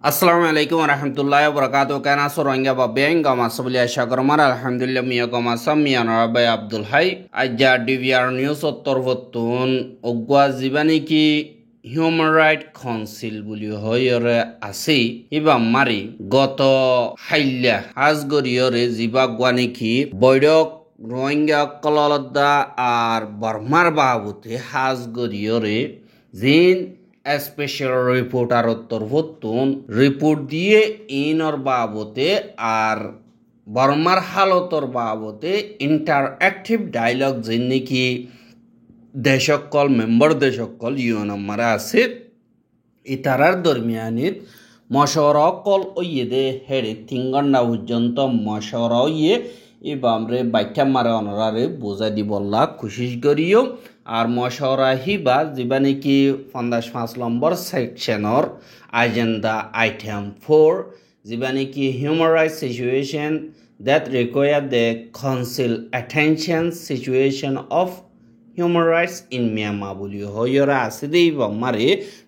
আসসালামু আলাইকুম রহমতুল্লাহ বরকাত কেনা সরঙ্গা বা ব্যাংক মাসবলিয়া সাগরমার আলহামদুলিল্লাহ মিয়া গমাসাম মিয়া নরাবাই আব্দুল হাই আজ্জা ডিভিআর নিউজ উত্তরবর্তন অগুয়া জীবানী কি হিউম্যান রাইট কাউন্সিল বুলি হয়রে আছে ইবা মারি গত হাইল্যা হাজগরিয়রে জিবা গুয়ানি কি বৈঠক রোহিঙ্গা কললদ্দা আর বর্মার বাবুতে হাজগরিয়রে জিন স্পেশাল রিপোর্টার তরফতুন রিপোর্ট দিয়ে ইনর বাবতে আর বর্মার হালতর বাবতে ইন্টারঅ্যাক্টিভ ডায়লগ যে নাকি দেশকল মেম্বার দেশকল ইউএনমারা আছে ইতারার দরমিয়ানিত মশওয়ারা কল ওইয়ে দে হেড়ে 3 ঘন্টা পর্যন্ত মশওয়ারা ওইয়ে ইবামরে বাইঠা মারে অনরারে বোঝা দিবল্লা কোশিশ করিও আর মশওয়ারা হিবা যেবা নাকি ৫ নম্বর সেকশনের এজেন্ডা আইটেম 4 যেবা নাকি human rights situation that require the council attention situation of human rights in Myanmar বলি হইরা আছে দেই মারে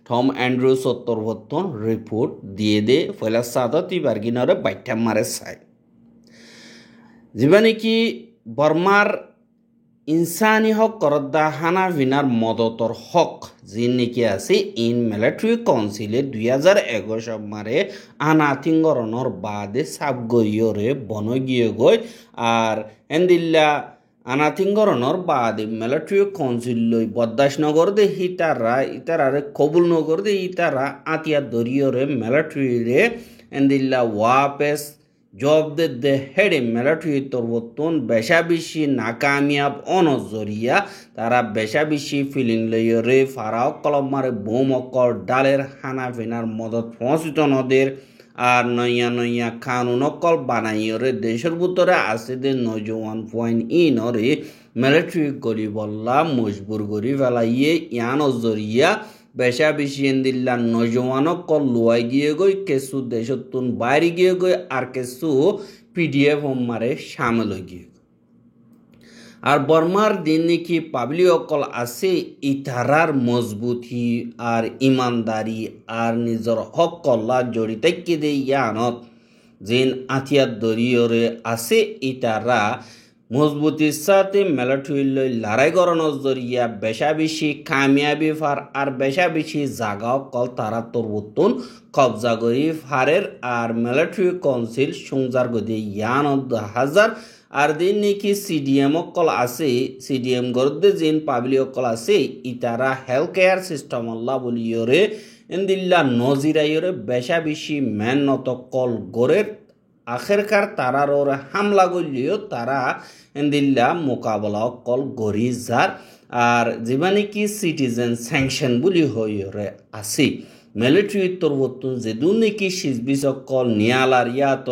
টম অ্যান্ড্রু ৭০ রিপোর্ট দিয়ে দে ফয়লা সাদত ইবারগিনরে বাইঠা মারে চাই যেবা নাকি বর্মার ইনসানি হক করদ্দা হানা ভিনার মদতর হক যে নাকি আছে ইন মিলিটারি কাউন্সিলে 2011 সালে আনাথিঙ্গরণর বাদে সাবগরিয়রে বনগিয়ে গই আর এন্দিল্লা আনাথিঙ্গরণর বাদে মিলিটারি কাউন্সিল লই বদাসনগর দে ইতারারে কবুল নগর দে ইতারা আতিয়া দরিয়রে মিলিটারিরে এন্দিল্লা ওয়াপেস জব দে হেডে মিলিটারি তরবতন বেশা বেশি নাকামিয়াব অনজরিয়া তারা বেশা বেশি ফিলিং লইরে ফারাও কলম মারে বোম অকল ডালের হানা ফিনার মদত পৌঁছিত নদের আর নয়া কানুন অকল বানাইরে দেশের ভিতরে আছে দে নজওয়ান পয়েন্ট ইনরে মিলিটারি করি বললা মজবুর করি ফেলাইয়ে ইয়ান অজরিয়া বেশা বেশি এন্দিল্লা নজওয়ানক কল লুয়াই গিয়ে গই কেসু দেশতুন বাইরে গিয়ে গই আর কেসু পিডিএফ মারে সামিল গিয়ে আর বর্মার দিন নাকি পাবলিক অকল আছে ইতারার মজবুতি আর ইমানদারি আর নিজের হক কল্লা জড়িত দে ইয়ানত যেন আতিয়ার দরিয়রে আছে ইতারা মজবুতির সাথে মিলিটারি লই লড়াই করানোর জরিয়া বেশা বেশি কামিয়াবি ফার আর বেশা বেশি জাগা কল তারা তরবতুন কবজা করি ফারের আর মিলিটারি কাউন্সিল সংজার গদি ইয়ান হাজার আর দিন নাকি সিডিএম কল আছে সিডিএম গরদে যেন পাবলিক কল আছে ইতারা হেলথ কেয়ার সিস্টেম আল্লাহ বলিয়রে ইন্দিল্লা নজিরাইরে বেশা বেশি মেহনত কল গরের আখেরকার তারার ওরা হামলা করলেও তারা এন্দিল্লা মোকাবেলা কল গরি যার আর যেবা নাকি সিটিজেন স্যাংশন বলি হইরে আছে মিলিটারি তরবতুন যেদু নাকি সিজবিস কল নিয়ালার ইয়াত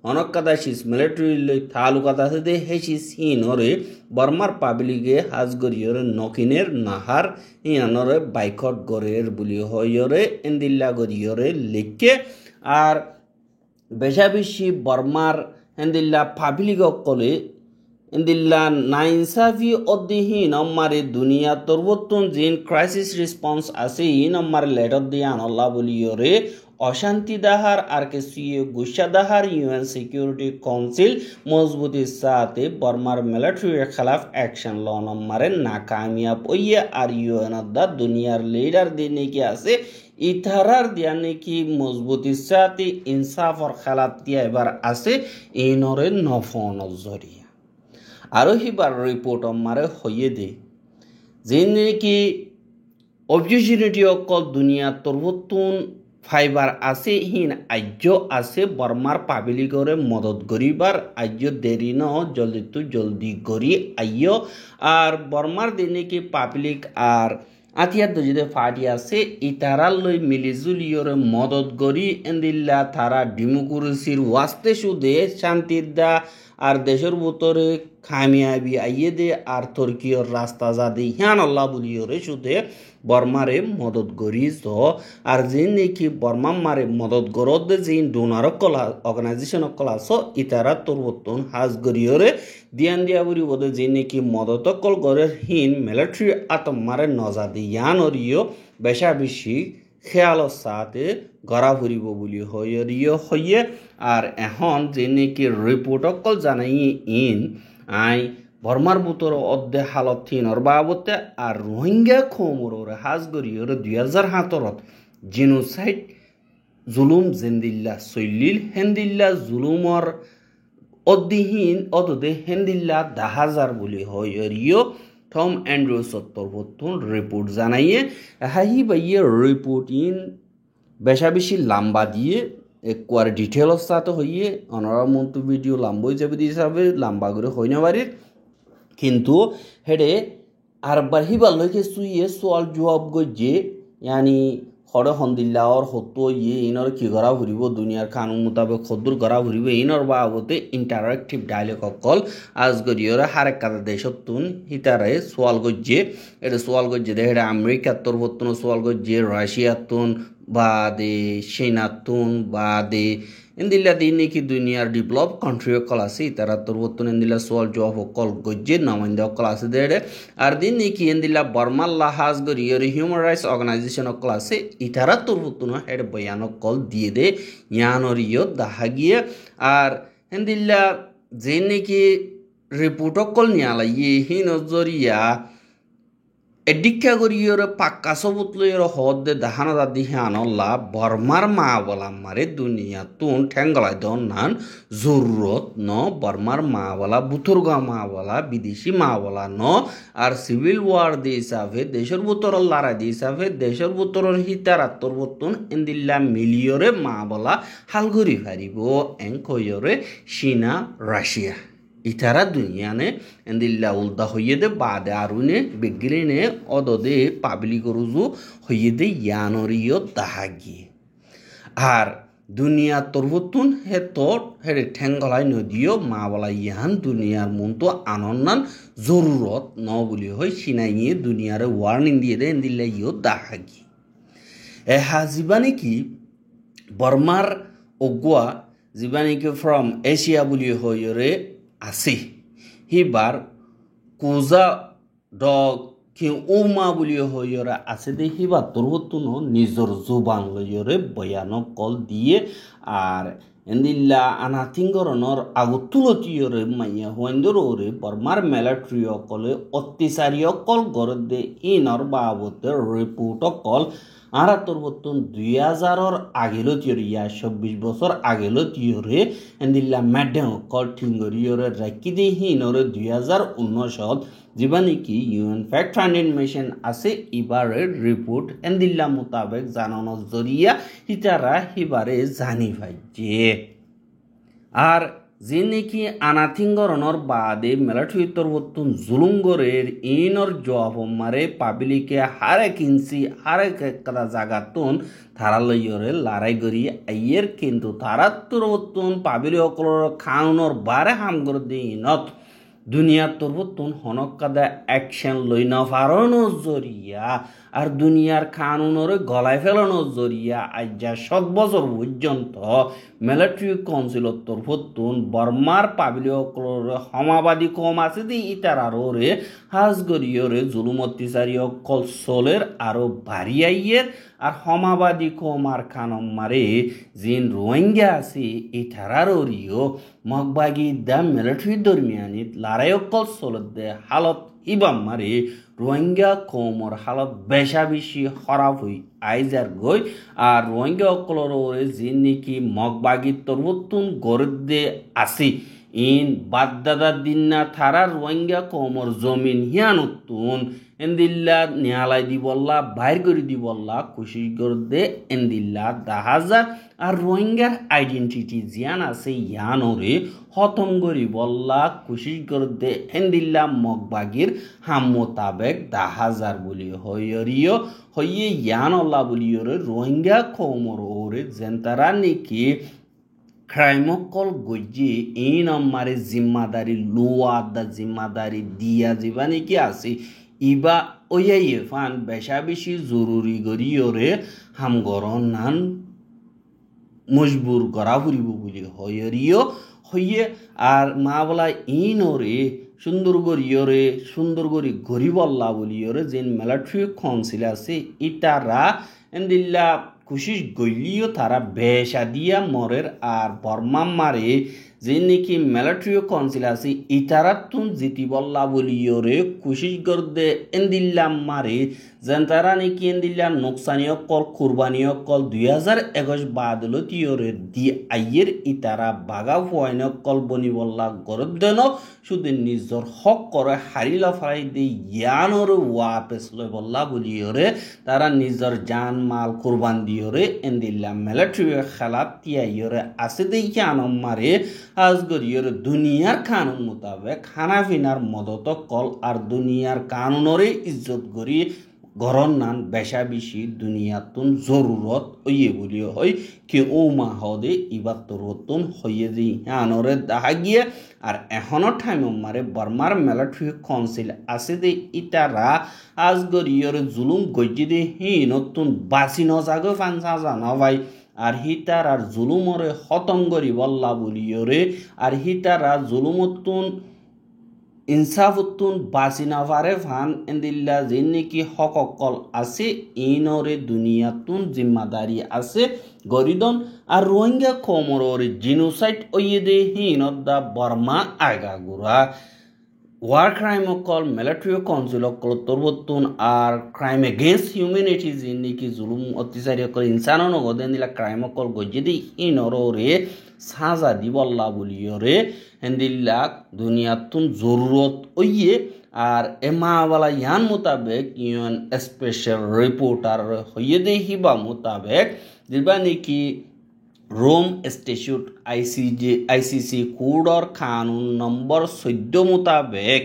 অনেক কথা সিজ মিলিটারি লই তালুকাত আছে দে হেসিস হিনরে বর্মার পাবলিকে হাজগরিয়রে নকিনের নাহার ইনানরে বাইকট গরের বলি হইরে এন্দিল্লা গরিয়রে লিখে আর বেশা বেশি বর্মার এন্দিল্লা পাবলিক কলে এন্দিল্লা নাইনসাফি অদ্দিহীন আমারে দুনিয়া তরবতুন জিন ক্রাইসিস রেসপন্স আছে ইন আমারে লেটার দিয়ে আনল্লা বলিয়রে অশান্তি দাহার আর কে সিএ গুসা দাহার ইউএন সিকিউরিটি কাউন্সিল মজবুতির সাথে বর্মার মিলিটারির খেলাফ অ্যাকশন লন আমারে নাকামিয়াব ওইয়া আর ইউএন দা দুনিয়ার লিডার দিয়ে নাকি আছে ইতারার দিয়া নাকি মজবুতির সাথে ইনসাফর খেলাফ দিয়া এবার আছে ইনরে নফন জরিয়া আরো হিবার রিপোর্ট আমারে হইয়ে দে যে নাকি অপরচুনিটি অকল দুনিয়া তরবতুন ফাইবার আছে হিন আজ্য আছে বর্মার পাবলিকরে মদত করিবার আজ্য দেরি ন জলদি করি আইয় আর বর্মার দিনে কি পাবলিক আর আতিয়ার দুজিদে ফাটি আছে ইতারাল লই মিলিজুলিয়রে মদত করি এন্দিল্লা তারা ডেমোক্রেসির ওয়াস্তে সুদে শান্তির দা আর দেশের ভিতরে কামিয়াবি আইয়ে দে আর তুর্কিয়র রাস্তা যা দে হিয়ান আল্লাহ বলিয়রে সুদে বর্মারে মদত করিস আর যে নাকি বর্মা মারে মদত করত দে যে ডোনার কলা অর্গানাইজেশন কলা স ইতারা তরবতন হাজ গরিয়রে দিয়ান দিয়া বলি বোধে যে নাকি মদত কল গরের হিন মিলিটারি আতম মারে নজা দি ইয়ান অরিও বেশা বেশি খেয়ালৰ সাথে গৰা ফুৰিব বুলি হয়ে আর এখন যে নাকি রিপোর্ট অকল জানাই ইন আই বর্মার বুতর অর্ধে হালত থিনর বাবতে আর রোহিঙ্গা খোমর হাজ গরিয়র 2017 জিনোসাইড জুলুম জেন্দিল্লা চলিল হেন্দিল্লা জুলুমর অদ্দিহীন অদদে হেন্দিল্লা 10,000 বুলি হইরিও টম অ্যান্ড্রু সত্তর রিপোর্ট জানাইয়ে হাহি বাইয়ে রিপোর্ট ইন বেশি লম্বা দিয়ে একবার ডিটেলস সাথে হইয়ে অনারা মন্তু ভিডিও লম্বা হিসাবে হিসাবে লম্বা করে হই না পারি কিন্তু হেডে আর বারহিবার লইকে সুইয়ে সোয়াল জবাব গজ্জে ইয়ানি হরে হন্দিল্লা আর হতো ইনর কি করা ঘুরিব দুনিয়ার কানুন মোতাবেক খদ্দুর করা ঘুরিব ইনর বাবতে ইন্টারাক্টিভ ডায়লগ অকল আজ গরিয়রে হারেক কাদা দেশতুন হিতারে সোয়াল গজ্জে এটা সোয়াল গজ্জে দে এটা আমেরিকার তরফতুন সোয়াল গজ্জে রাশিয়াতুন বাদে চীনাতুন বাদে ইন্দিল্লা দিন নাকি দুনিয়ার ডেভেলপ কান্ট্রি অকল আছে তারা তরফতুন ইন্দিল্লা সোয়াল জবাব অকল গজ্জে নামাইন্দা অকল আছে দেড়ে আর দিন নাকি ইন্দিল্লা বর্মাল লাহাজ গরিয়রে হিউম্যান রাইটস অর্গানাইজেশন অকল আছে ইতারা তরফতুন হেড বয়ান অকল দিয়ে দে ইয়ানরিয় দেখা গিয়ে আর ইন্দিল্লা যে নাকি রিপোর্ট অকল নিয়ালাইয়ে হি নজরিয়া এডিক্ষা করিয়র পাক্কা সবুত লইয়র হদ দে দাহানা দাদি হানল্লা বর্মার মা বলা মারে দুনিয়া তুন ঠেঙ্গলাই দন নান জরুরত ন বর্মার মা বলা বুথুরগা মা বলা বিদেশি মা বলা ন আর সিভিল ওয়ার দি হিসাবে দেশের বুতরর লড়াই দি হিসাবে দেশের বুতরর হিতারাত্তর বতুন এন্দিল্লা মিলিয়রে মা বলা হালগুড়ি ফারিব এঙ্কয়রে চীনা রাশিয়া ইতারা দুনিয়ানে এন্দিল্লা উল্টা হইয়ে দে বাদে আরুনে বেগিরিনে অদদে পাবলিক রুজু হইয়ে দে ইয়ানরিও দাহাগি আর দুনিয়া তরবতুন হে তোর হে ঠেঙ্গলাই নদীয় মা বলা ইয়ান দুনিয়ার মন তো আনন্দান জরুরত ন বলি হয় সিনাইয়ে দুনিয়ারে ওয়ার্নিং দিয়ে দে এন্দিল্লা ইও দাহাগি এহা জীবানে কি বর্মার অগুয়া জীবানে কি ফ্রম এশিয়া বলি হইরে আছে হিবার কোজা ডগ কি ওমা বুলি হইরা আছে দে হিবার তরবতুন নিজর জুবান লইরে বয়ান কল দিয়ে আর এন্দিল্লা আনাথিঙ্গরনর আগুতুলতিয়রে মাইয়া হইন্দরে বর্মার মিলিটারি অকলে অত্যাচারী অকল গড় দে ইনর বাবতে রিপোর্ট অকল আর তরবতুন 2000 আগেলো তিয়রিয়া 26 বছর আগেলো তিয়রে এন্দিল্লা ম্যাডাম অকল ঠিঙ্গরিয়রে রাখি দে হিনরে 2019 জীবানি কি ইউএন ফ্যাক্ট ফাইন্ডিং মিশন আছে ইবারের রিপোর্ট এন্দিল্লা মোতাবেক জানানোর জরিয়া হিতারা হিবারে জানি ভাইছে আর যে নাকি আনাথিঙ্গরণর বাদে মিলিটারি তরবতুন জুলুঙ্গরের ইনর জবাব মারে পাবলিকে হারে কিনছি হারে একটা জাগাতুন তারা লইয়রে লড়াই করি আইয়ের কিন্তু তারা তরবতুন পাবলি অকলর খাউনর বারে হাম করে দিয়ে ইনত দুনিয়ার তরবতুন হনকাদা অ্যাকশন লই না ফারানোর জরিয়া আর দুনিয়ার কানুনরে গলায় ফেলানোর জরিয়া আজ যা 7 বছর পর্যন্ত মিলিটারি কাউন্সিলত তরফতুন বর্মার পাবলি অকলর সমাবাদী কম আছে দি ইতারারে হাজ গরিয়রে জুলুম অত্যাচারী অকল চলের আরো বাড়িয়াইয়ের আর সমাবাদী কম আর খানম মারে জিন রোহিঙ্গা আছে ইতারারিও মগবাগি দা মিলিটারি দরমিয়ানিত লড়াই অকল চলত দে হালত ইবাম মারে রোহিঙ্গা কমর হালত বেশি খারাপ হই আইজার গই আর রোহিঙ্গা অকলর যে নাকি মগবাগি তরবতুন গরদে আসি ইন বাদদাদা দিন্না থারা রোহিঙ্গা কমর জমিন হিয়ানুতুন এন্দিল্লা নিয়ালাই দিবল্লা বাইর করে দিবল্লা কোশিশ করদে এন্দিল্লা 10,000 আর রোহিঙ্গার আইডেন্টিটি জিয়ান আছে ইয়ানরে খতম করি বল্লা কোশিশ করদে এন্দিল্লা মগবাগির হাম মোতাবেক 10,000 বলি হইয়রিও হইয়ে ইয়ানল্লা বলিয়রে রোহিঙ্গা কমর ওরে জেন্তারা নাকি ক্রাইমকল গজ্জি এই নম্বরে জিম্মাদারি লোয়া দা জিম্মাদারি দিয়া যাবা নাকি আছে ইবা ওয়াইয়ে ফান বেশি জরুরি গরিয়রে হাম গরন নান মজবুর করা ফুরিব বলি হইয়রিও হইয়ে আর মা বলা ইনরে সুন্দর গরিয়রে সুন্দর গরি গরিবল্লা বলিয়রে যেন মিলিটারি কাউন্সিল আছে ইতারা এন্দিল্লা কুশিস গইলিও তারা বেশা দিয়া মরের আর বর্মা মারে যে নাকি মিলিটারি কাউন্সিল আছে ইতারাতুন জিতি বল্লা বলিওরে কুশিস গর্দে এন্দিল্লা মারে যেন তারা নাকি এন্দিল্লা নোকসানিও কল কুরবানিও কল 2021 বাদলো তিওরে দি আইয়ের ইতারা বাগা ফুয়াইন কল বনি বল্লা গরদ দেন শুধু নিজর হক করে হারিলা ফাই দি ইয়ানোর ওয়াপেস লয় বল্লা বলিওরে তারা নিজর জান মাল কুরবান দিওরে এন্দিল্লা মিলিটারি খেলাত তিয়াইরে আছে দেখি আনম মারে আজগরিয়র দুনিয়ার কানুন মোতাবেক খানা পিনার মদত কল আর দুনিয়ার কানুনরে ইজ্জত করি গরন নান বেশা বেশি দুনিয়াতুন জরুরত ওইয়ে বলি হয় কি ও মাহদে ইবার তরতুন হইয়ে দি আনরে দেখা গিয়ে আর এখনো টাইম মারে বর্মার মিলিটারি কাউন্সিল আছে দে ইতারা আজগরিয়র জুলুম গজ্জি দে হি নতুন বাসি নজাগো ফানসা জানা ভাই আর হিতার আর জুলুমরে খতম করি বল্লা বলিওরে আর হিতার আর জুলুমতুন ইনসাফুতুন বাসিনা ফারে ফান এন্দিল্লা যে নাকি হককল আছে ইনরে দুনিয়াতুন জিম্মাদারি আছে গরিদন আর রোহিঙ্গা কমররে জিনোসাইড ওইয়ে দে হিনদ্দা বর্মা আগাগুড়া ওয়ার ক্রাইম কল মিলিটারি কাউন্সিল কল তরবতুন আর ক্রাইম এগেইনস্ট হিউম্যানিটি যে নাকি জুলুম অত্যাচারী কল ইনসান নগদে দিলা ক্রাইম কল গজ্জি দি ইনরে সাজা দি বল্লা বলিওরে হেন্দিল্লা দুনিয়াতুন জরুরত ওইয়ে আর এমাওয়ালা ইয়ান মোতাবেক ইউএন স্পেশাল রিপোর্টার হইয়ে দে হিবা মোতাবেক যেবা নাকি রোম স্ট্যাটিউট আইসিসি কোডর কানুন নম্বর 14 মোতাবেক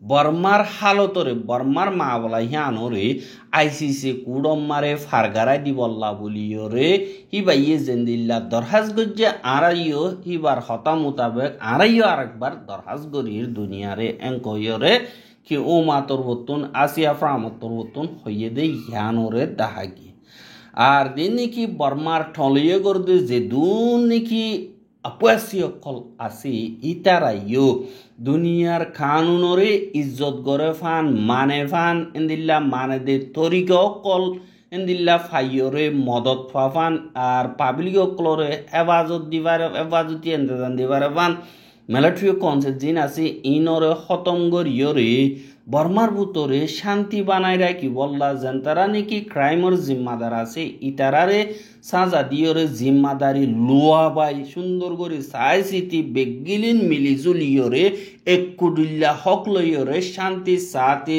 বর্মার হালতরে বর্মার মা বলা হিয়ানরে আইসিসি কোডম মারে ফারগারাই দি বল্লা বলিওরে হিবা ইয়ে জেন্দিল্লা দরহাজ গজ্জে আড়াইও হিবার হতা মোতাবেক আড়াইও আরেকবার দরহাজ গরির দুনিয়ারে এঙ্কয়রে কি ও মাতর বতুন আসিয়া ফ্রামতর বতুন হইয়ে দে হিয়ানরে দাহাগি আর দিন নাকি বর্মার ঠলিয়ে গর্দে যে দুন নাকি আপাসীয় কল আছে ইতারাইও দুনিয়ার কানুনরে ইজ্জত গরে ফান মানে ফান এন্দিল্লা মানে দে তরিক কল এন্দিল্লা ফাইয়রে মদত ফান আর পাবলিক কলরে হেফাজত দিবারে হেফাজতি এন্দান দিবারে ফান মিলিটারি কাউন্সিল জিন আছে ইনরে খতম করিয়রে বর্মার ভিতরে শান্তি বানাই রাখি বললা যেন তারা নাকি ক্রাইমর জিম্মাদার আছে ইতারারে সাজা দিয়রে জিম্মাদারি লোয়া বাই সুন্দর করে চাই চিতি বেগিলিন মিলি জুলিয়রে এক কুডিল্লা হক লইয়রে শান্তি সাথে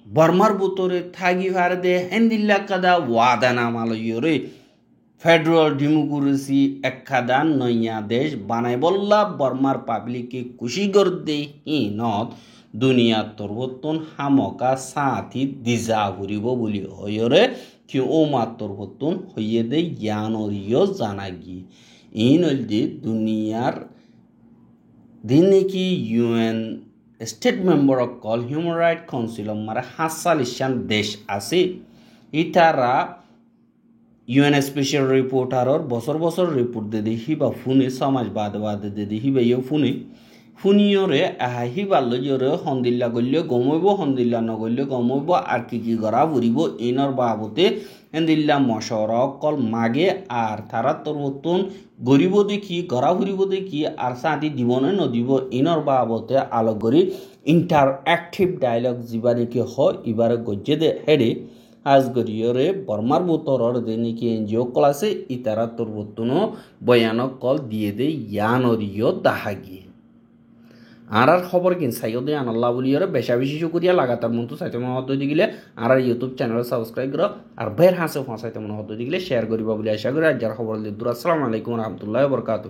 বর্মার ভিতরে থাকি ফারে দে হেন্দিল্লা কাদা ওয়াদা নামা লইয়রে ফেডারেল ডেমোক্রেসি একখাদান নইয়া দেশ বানাই বললা বর্মার পাবলিকে খুশি করদে হিনত দুনিয়া তরবতন হামকা সাথী দিজা ঘুরিব বলি হয়রে কি ও মাতরবতন হইয়ে দে জ্ঞানরিয় জানাগি ইন হইলে দুনিয়ার দিন নাকি UN state member call human right council মারা 47 দেশ আছে ইতারা ইউএন স্পেশাল রিপোর্টারর বছর বছর রিপোর্ট দে দেখি বা ফোনে সমাজ বাদ দে দেখি বা ইয়ে ফোনে ফুনিয়রে আহি বাল্যরে হন্দিল্লা গল্য গমইব হন্দিল্লা নগল্য গমইব আর কি গড়া ফুরিব ইনর বাবতে হেন্দিল্লা মশরা কল মাগে আর তারা তরবতন গরিব দেখি গড়া ফুরিব দেখি আর সাথী দিবনে নদিব ইনর বাবতে আলোক করি ইন্টারঅ্যাক্টিভ ডায়লগ যা নাকি হয় এবারে গজ্জে দে হেডে আজগরিয়রে বর্মার বুতরর যে নাকি এনজিও কল আছে ইতারা তরবতনও বয়ানক কল দিয়ে দে ইয়ানরিয় দাহাগি আর খবর কিন সাইও দে আনাল্লাহ বলিয়রে বেশা বেশি শুকরিয়া লাগাতার মতো চাইতে মনে হতে দিলে আর ইউটিউব চ্যানেল সাবস্ক্রাইব করো আর বের হাসে ফাঁসাইতে মনে হতে দিলে শেয়ার করিবা বলে আশা করি আর যার খবর দূর আসসালামু আলাইকুম রহমতুল্লাহ বরকাত